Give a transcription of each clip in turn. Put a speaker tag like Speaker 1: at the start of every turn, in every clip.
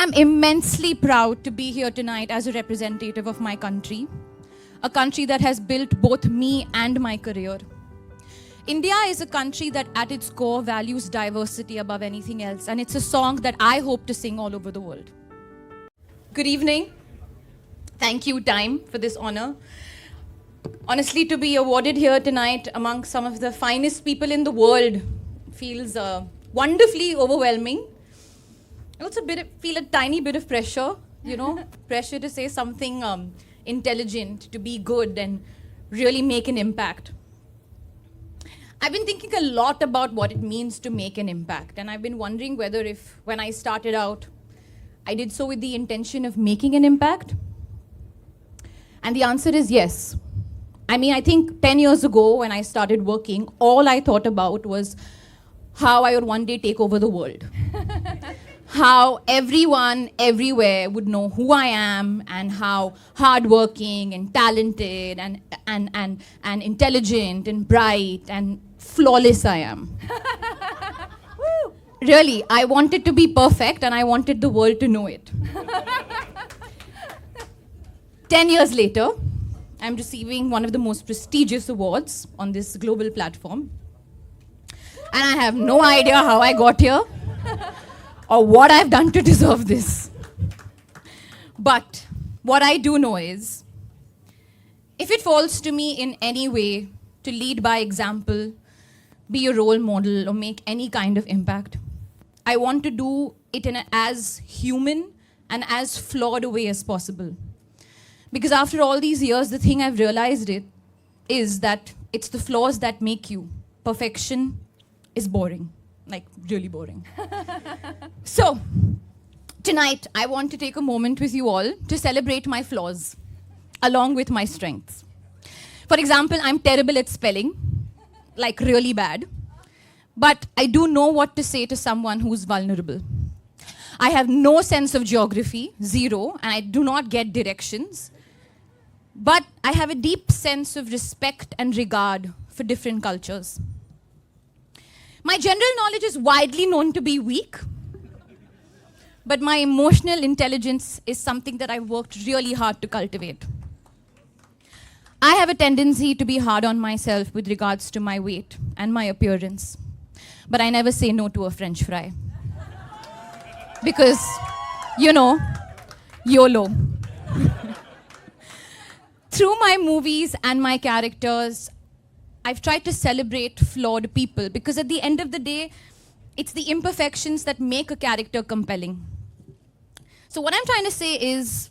Speaker 1: I'm immensely proud to be here tonight as a representative of my country, a country that has built both me and my career. India is a country that at its core values diversity above anything else, and it's a song that I hope to sing all over the world. Good evening. Thank you, Time, for this honor. Honestly, to be awarded here tonight among some of the finest people in the world feels wonderfully overwhelming. I also feel a tiny bit of pressure, pressure to say something intelligent, to be good and really make an impact. I've been thinking a lot about what it means to make an impact, and I've been wondering whether when I started out, I did so with the intention of making an impact. And the answer is yes. I think 10 years ago when I started working, all I thought about was how I would one day take over the world. How everyone, everywhere would know who I am and how hardworking and talented and intelligent and bright and flawless I am. Really, I wanted to be perfect and I wanted the world to know it. 10 years later, I'm receiving one of the most prestigious awards on this global platform. And I have no idea how I got here or what I've done to deserve this. But what I do know is, if it falls to me in any way to lead by example, be a role model, or make any kind of impact, I want to do it in as human and as flawed a way as possible. Because after all these years, the thing I've realized is that it's the flaws that make you. Perfection is boring, like really boring. So, tonight, I want to take a moment with you all to celebrate my flaws, along with my strengths. For example, I'm terrible at spelling, like really bad. But I do know what to say to someone who's vulnerable. I have no sense of geography, zero, and I do not get directions. But I have a deep sense of respect and regard for different cultures. My general knowledge is widely known to be weak, but my emotional intelligence is something that I've worked really hard to cultivate. I have a tendency to be hard on myself with regards to my weight and my appearance, but I never say no to a French fry. Because, YOLO. Through my movies and my characters, I've tried to celebrate flawed people because at the end of the day, it's the imperfections that make a character compelling. So what I'm trying to say is,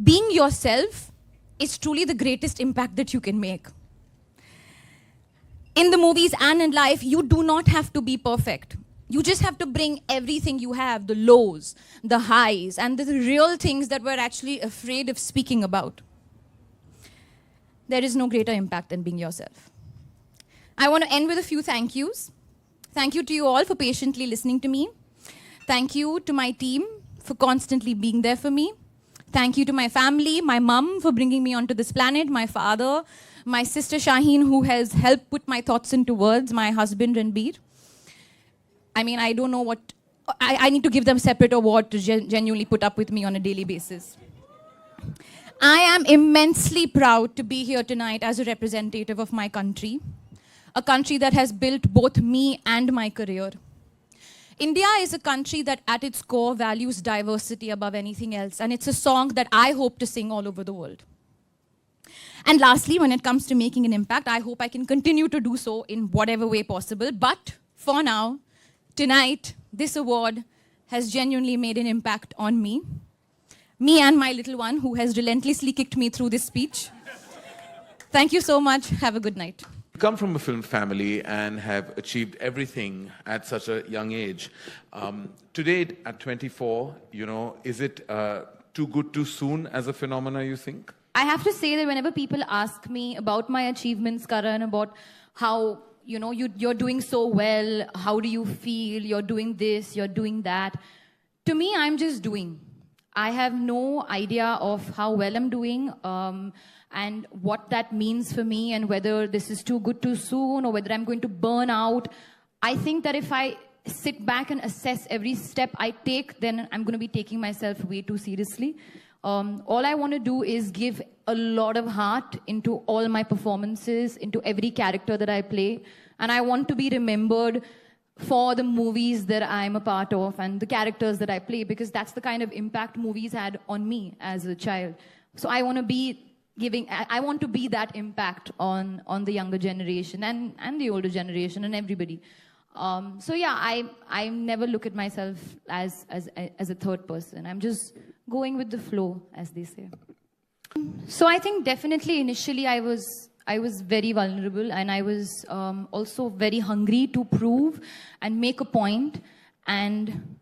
Speaker 1: being yourself is truly the greatest impact that you can make. In the movies and in life, you do not have to be perfect. You just have to bring everything you have, the lows, the highs, and the real things that we're actually afraid of speaking about. There is no greater impact than being yourself. I want to end with a few thank yous. Thank you to you all for patiently listening to me. Thank you to my team for constantly being there for me. Thank you to my family, my mum for bringing me onto this planet, my father, my sister Shaheen who has helped put my thoughts into words, my husband Ranbir. I don't know what, I need to give them a separate award to genuinely put up with me on a daily basis. I am immensely proud to be here tonight as a representative of my country, a country that has built both me and my career. India is a country that at its core values diversity above anything else, and it's a song that I hope to sing all over the world. And lastly, when it comes to making an impact, I hope I can continue to do so in whatever way possible. But for now, tonight, this award has genuinely made an impact on me. Me and my little one who has relentlessly kicked me through this speech. Thank you so much. Have a good night.
Speaker 2: You come from a film family and have achieved everything at such a young age. Today, at 24, is it too good too soon as a phenomena, you think?
Speaker 1: I have to say that whenever people ask me about my achievements, Karan, about how you're doing so well, how do you feel, you're doing this, you're doing that. To me, I'm just doing. I have no idea of how well I'm doing and what that means for me and whether this is too good too soon or whether I'm going to burn out. I think that if I sit back and assess every step I take, then I'm going to be taking myself way too seriously. All I want to do is give a lot of heart into all my performances, into every character that I play. And I want to be remembered for the movies that I'm a part of and the characters that I play, because that's the kind of impact movies had on me as a child. So I want to be I want to be that impact on the younger generation and the older generation and everybody. So yeah, I never look at myself as a third person. I'm just going with the flow, as they say. So I think definitely initially I was very vulnerable, and I was also very hungry to prove and make a point. And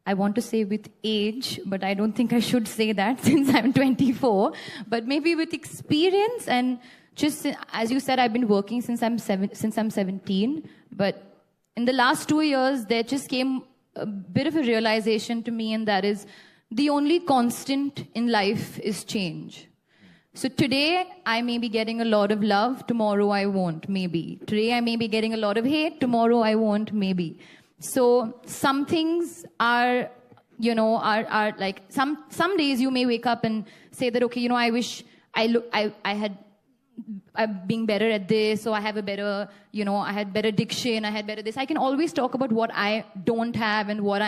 Speaker 1: I want to say with age, but I don't think I should say that since I'm 24. But maybe with experience and just, as you said, I've been working since I'm 17. But in the last 2 years, there just came a bit of a realization to me, and that is the only constant in life is change. So today, I may be getting a lot of love, tomorrow I won't, maybe. Today, I may be getting a lot of hate, tomorrow I won't, maybe. So some things are, are like, some days you may wake up and say that, okay, I wish I'm being better at this, or I have a better, I had better diction, I had better this. I can always talk about what I don't have and what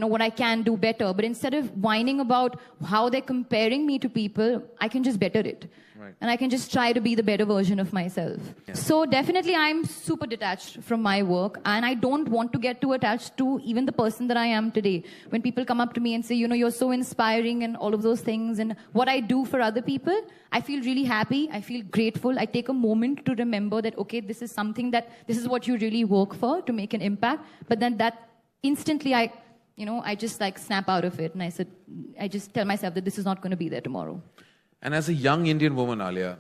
Speaker 1: what I can do better. But instead of whining about how they're comparing me to people, I can just better it. Right. And I can just try to be the better version of myself. Yeah. So definitely I'm super detached from my work, and I don't want to get too attached to even the person that I am today. When people come up to me and say, you're so inspiring and all of those things, and what I do for other people, I feel really happy. I feel grateful. I take a moment to remember that, okay, this is what you really work for, to make an impact. But then that instantly I just like snap out of it, and I just tell myself that this is not going to be there tomorrow.
Speaker 2: And as a young Indian woman, Alia,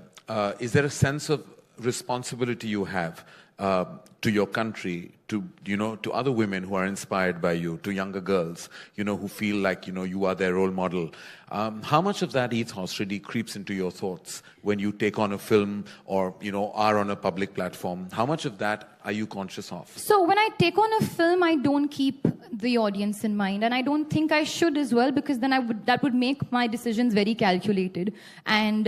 Speaker 2: is there a sense of responsibility you have to your country, to other women who are inspired by you, to younger girls, who feel like, you are their role model? How much of that ethos really creeps into your thoughts when you take on a film or, are on a public platform? How much of that are you conscious of? So
Speaker 1: when I take on a film, I don't keep the audience in mind, and I don't think I should as well, because then that would make my decisions very calculated and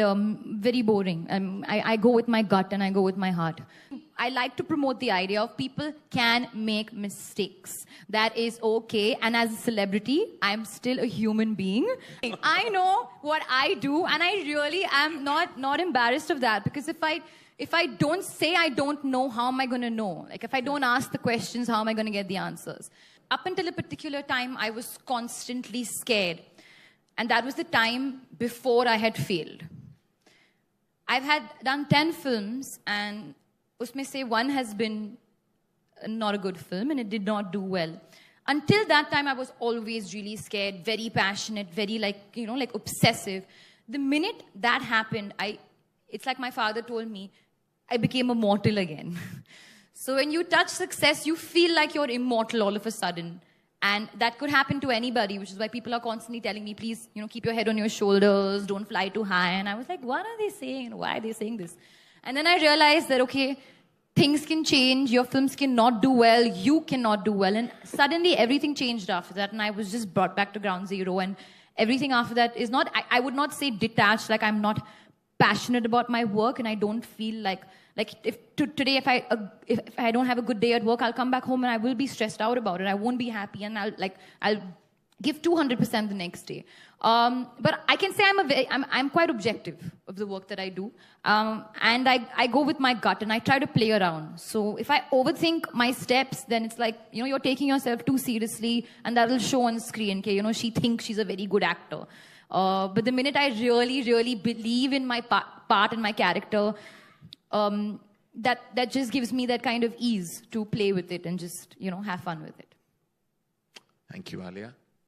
Speaker 1: very boring. I go with my gut and I go with my heart. I like to promote the idea of people can make mistakes. That is okay. And as a celebrity, I'm still a human being. I know what I do, and I really am not embarrassed of that, because if I don't say I don't know, how am I going to know? Like, if I don't ask the questions, how am I going to get the answers? Up until a particular time, I was constantly scared. And that was the time before I had failed. I've done 10 films, and usme se one has been not a good film, and it did not do well. Until that time, I was always really scared, very passionate, very like obsessive. The minute that happened, it's like my father told me, I became a mortal again. So when you touch success, you feel like you're immortal all of a sudden. And that could happen to anybody, which is why people are constantly telling me, please, keep your head on your shoulders, don't fly too high. And I was like, what are they saying? Why are they saying this? And then I realized that, okay, things can change, your films cannot do well, you cannot do well. And suddenly everything changed after that, and I was just brought back to ground zero. And everything after that is not, I would not say detached, like I'm not passionate about my work, and I don't feel like today if I don't have a good day at work, I'll come back home and I will be stressed out about it. I won't be happy, and I'll give 200% the next day. But I can say I'm quite objective of the work that I do, and I go with my gut and I try to play around. So if I overthink my steps, then it's like you're taking yourself too seriously, and that will show on screen. Okay, she thinks she's a very good actor. But the minute I really, really believe in my part and my character, that just gives me that kind of ease to play with it and just have fun with it.
Speaker 2: Thank you, Alia.